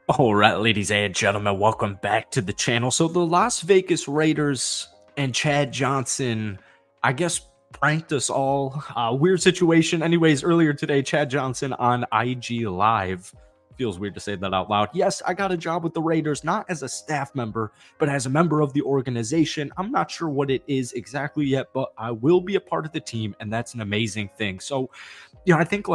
All right, ladies and gentlemen, welcome back to the channel. So the Las Vegas Raiders and Chad Johnson, I guess, pranked us all. Weird situation. Anyways, earlier today, Chad Johnson on IG Live. Feels weird to say that out loud. Yes, I got a job with the Raiders, not as a staff member, but as a member of the organization. I'm not sure what it is exactly yet, but I will be a part of the team, and that's an amazing thing. So, I think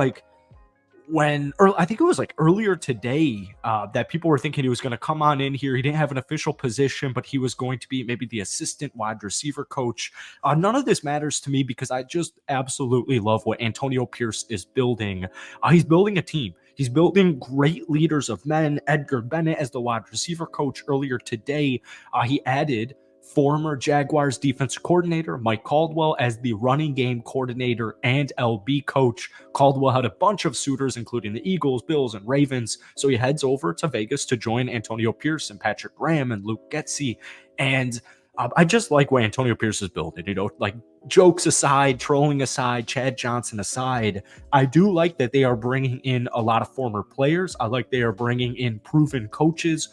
I think it was like earlier today that people were thinking he was going to come on in here. He didn't have an official position, but he was going to be maybe the assistant wide receiver coach. None of this matters to me because I just absolutely love what Antonio Pierce is building. He's building a team. He's building great leaders of men. Edgar Bennett as the wide receiver coach earlier today. He added former Jaguars defensive coordinator Mike Caldwell as the running game coordinator and LB coach. Caldwell had a bunch of suitors, including the Eagles, Bills, and Ravens. So he heads over to Vegas to join Antonio Pierce and Patrick Graham and Luke Getsy. And I just like what Antonio Pierce is building, like jokes aside, trolling aside, Chad Johnson aside. I do like that they are bringing in a lot of former players. I like they are bringing in proven coaches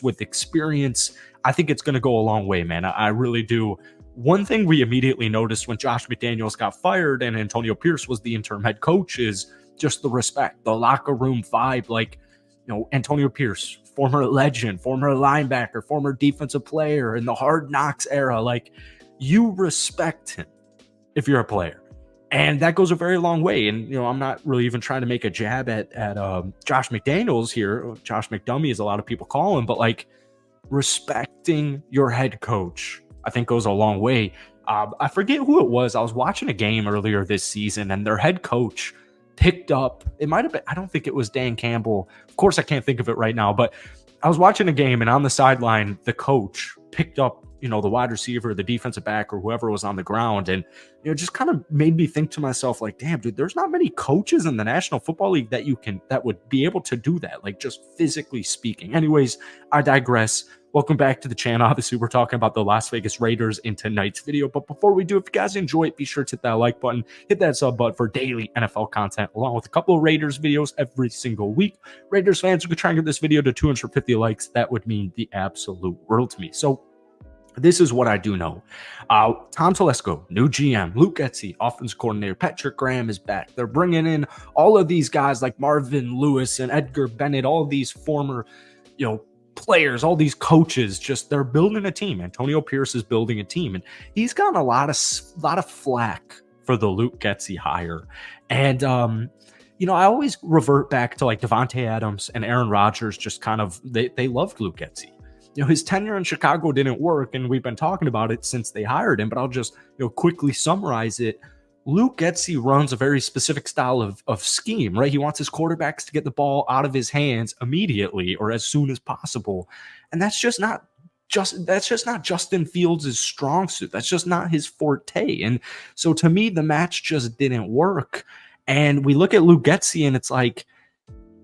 with experience. I think it's going to go a long way, man. I really do. One thing we immediately noticed when Josh McDaniels got fired and Antonio Pierce was the interim head coach is just the respect, the locker room vibe. Like, Antonio Pierce, former legend, former linebacker, former defensive player in the Hard Knocks era. Like, you respect him if you're a player. And that goes a very long way. And, I'm not really even trying to make a jab at Josh McDaniels here. Josh McDummy, as a lot of people call him. But, like, respecting your head coach, I think, goes a long way. I forget who it was. I was watching a game earlier this season, and their head coach picked up, it might have been, I don't think it was Dan Campbell. Of course, I can't think of it right now, but I was watching a game, and on the sideline, the coach picked up, the wide receiver, the defensive back, or whoever was on the ground. And, just kind of made me think to myself, like, damn, dude, there's not many coaches in the National Football League that would be able to do that, like, just physically speaking. Anyways, I digress. Welcome back to the channel. Obviously, we're talking about the Las Vegas Raiders in tonight's video. But before we do, if you guys enjoy it, be sure to hit that like button, hit that sub button for daily NFL content, along with a couple of Raiders videos every single week. Raiders fans, we could try and get this video to 250 likes. That would mean the absolute world to me. So this is what I do know. Tom Telesco, new GM, Luke Getsy, offense coordinator, Patrick Graham is back. They're bringing in all of these guys like Marvin Lewis and Edgar Bennett, all these former, players, all these coaches. Just, they're building a team. Antonio Pierce is building a team, and he's gotten a lot of flack for the Luke Getsy hire. And I always revert back to like Devontae Adams and Aaron Rodgers. Just kind of, they loved Luke Getsy. His tenure in Chicago didn't work, and we've been talking about it since they hired him, but I'll just quickly summarize it. Luke Getsy runs a very specific style of scheme, right? He wants his quarterbacks to get the ball out of his hands immediately or as soon as possible. And that's just not Justin Fields' strong suit. That's just not his forte. And so to me, the match just didn't work. And we look at Luke Getsy, and it's like,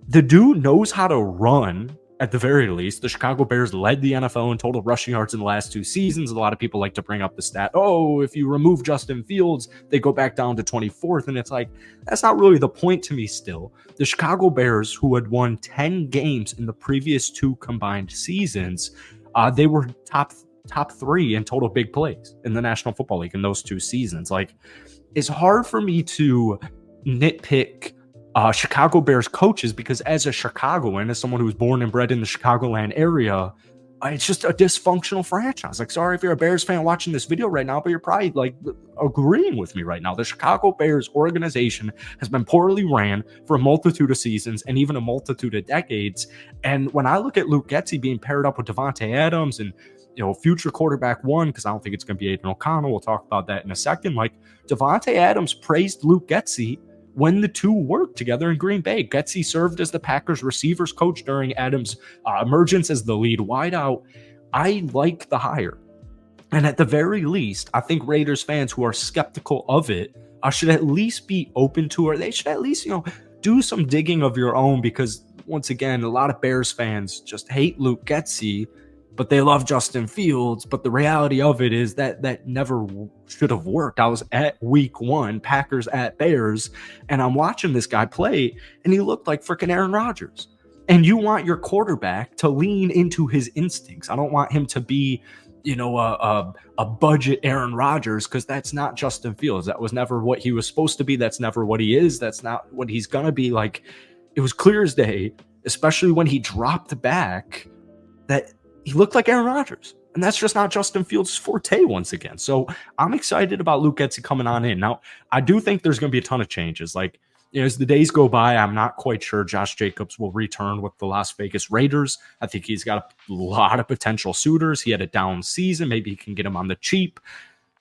the dude knows how to run. At the very least, the Chicago Bears led the NFL in total rushing yards in the last 2 seasons. A lot of people like to bring up the stat, if you remove Justin Fields, they go back down to 24th. And it's like, that's not really the point to me still. The Chicago Bears, who had won 10 games in the previous 2 combined seasons, they were top 3 in total big plays in the National Football League in those 2 seasons. Like, it's hard for me to nitpick Chicago Bears coaches, because as a Chicagoan, as someone who was born and bred in the Chicagoland area, it's just a dysfunctional franchise. Like, sorry if you're a Bears fan watching this video right now, but you're probably like agreeing with me right now. The Chicago Bears organization has been poorly ran for a multitude of seasons and even a multitude of decades. And when I look at Luke Getsy being paired up with Devontae Adams and future quarterback 1, because I don't think it's going to be Aiden O'Connell. We'll talk about that in a second. Like, Devontae Adams praised Luke Getsy when the two worked together in Green Bay. Getsy served as the Packers receivers coach during Adams' emergence as the lead wideout. I like the hire. And at the very least, I think Raiders fans who are skeptical of it should at least be open to it. They should at least, do some digging of your own, because once again, a lot of Bears fans just hate Luke Getsy, but they love Justin Fields. But the reality of it is that never should have worked. I was at week 1, Packers at Bears, and I'm watching this guy play, and he looked like freaking Aaron Rodgers. And you want your quarterback to lean into his instincts. I don't want him to be, a budget Aaron Rodgers, because that's not Justin Fields. That was never what he was supposed to be. That's never what he is. That's not what he's gonna be. Like, it was clear as day, especially when he dropped back, that he looked like Aaron Rodgers. And that's just not Justin Fields' forte once again. So I'm excited about Luke Getsy coming on in. Now, I do think there's going to be a ton of changes. Like, as the days go by, I'm not quite sure Josh Jacobs will return with the Las Vegas Raiders. I think he's got a lot of potential suitors. He had a down season. Maybe he can get him on the cheap.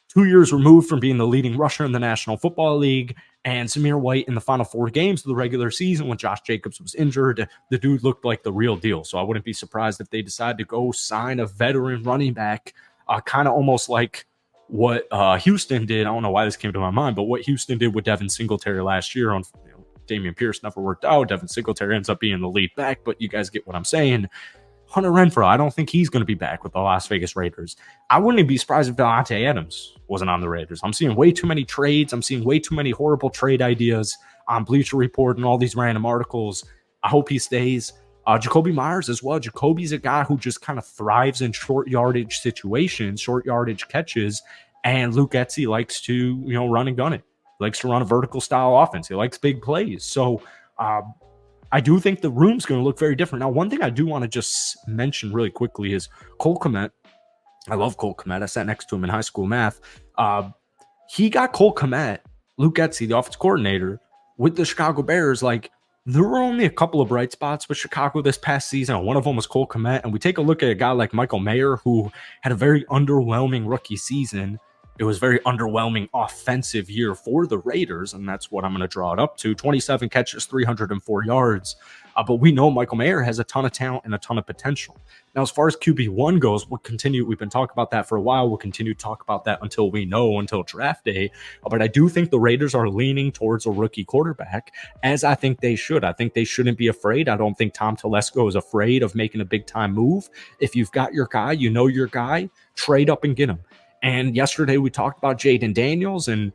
2 years removed from being the leading rusher in the National Football League, and Zamir White in the final 4 games of the regular season when Josh Jacobs was injured, the dude looked like the real deal. So I wouldn't be surprised if they decide to go sign a veteran running back, kind of almost like what Houston did. I don't know why this came to my mind, but what Houston did with Devin Singletary last year on, Damian Pierce never worked out. Devin Singletary ends up being the lead back, but you guys get what I'm saying. Hunter Renfrow, I don't think he's going to be back with the Las Vegas Raiders. I wouldn't be surprised if Devontae Adams wasn't on the Raiders. I'm seeing way too many trades. I'm seeing way too many horrible trade ideas on Bleacher Report and all these random articles. I hope he stays. Jacoby Myers as well. Jacoby's a guy who just kind of thrives in short yardage situations, short yardage catches, and Luke Getsy likes to, run and gun it. He likes to run a vertical style offense. He likes big plays. So, I do think the room's going to look very different. Now, one thing I do want to just mention really quickly is Cole Kmet. I love Cole Kmet. I sat next to him in high school math. He got Cole Kmet, Luke Getsy, the offensive coordinator, with the Chicago Bears. Like, there were only a couple of bright spots with Chicago this past season, and one of them was Cole Kmet. And we take a look at a guy like Michael Mayer, who had a very underwhelming rookie season. It was a very underwhelming offensive year for the Raiders, and that's what I'm going to draw it up to. 27 catches, 304 yards. But we know Michael Mayer has a ton of talent and a ton of potential. Now, as far as QB1 goes, we've been talking about that for a while. We'll continue to talk about that until draft day. But I do think the Raiders are leaning towards a rookie quarterback, as I think they should. I think they shouldn't be afraid. I don't think Tom Telesco is afraid of making a big-time move. If you've got your guy, your guy, trade up and get him. And yesterday we talked about Jaden Daniels, and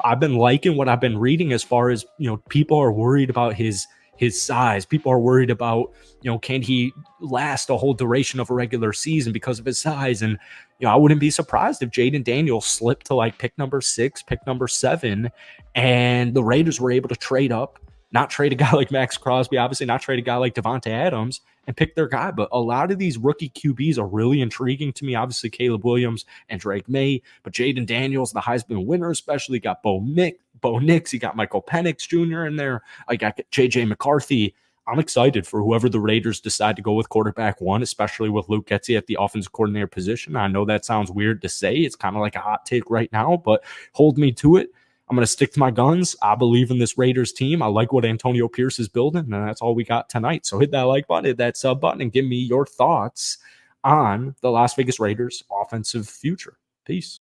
I've been liking what I've been reading as far as, people are worried about his size. People are worried about, can he last a whole duration of a regular season because of his size? And, I wouldn't be surprised if Jaden Daniels slipped to like pick number 6, pick number 7, and the Raiders were able to trade up, not trade a guy like Max Crosby, obviously not trade a guy like Devontae Adams, and pick their guy. But a lot of these rookie QBs are really intriguing to me. Obviously, Caleb Williams and Drake May, but Jaden Daniels, the Heisman winner, especially got Bo Nix. You got Michael Penix Jr. in there. I got JJ McCarthy. I'm excited for whoever the Raiders decide to go with quarterback 1, especially with Luke Getsy at the offensive coordinator position. I know that sounds weird to say. It's kind of like a hot take right now, but hold me to it. I'm going to stick to my guns. I believe in this Raiders team. I like what Antonio Pierce is building, and that's all we got tonight. So hit that like button, hit that sub button, and give me your thoughts on the Las Vegas Raiders offensive future. Peace.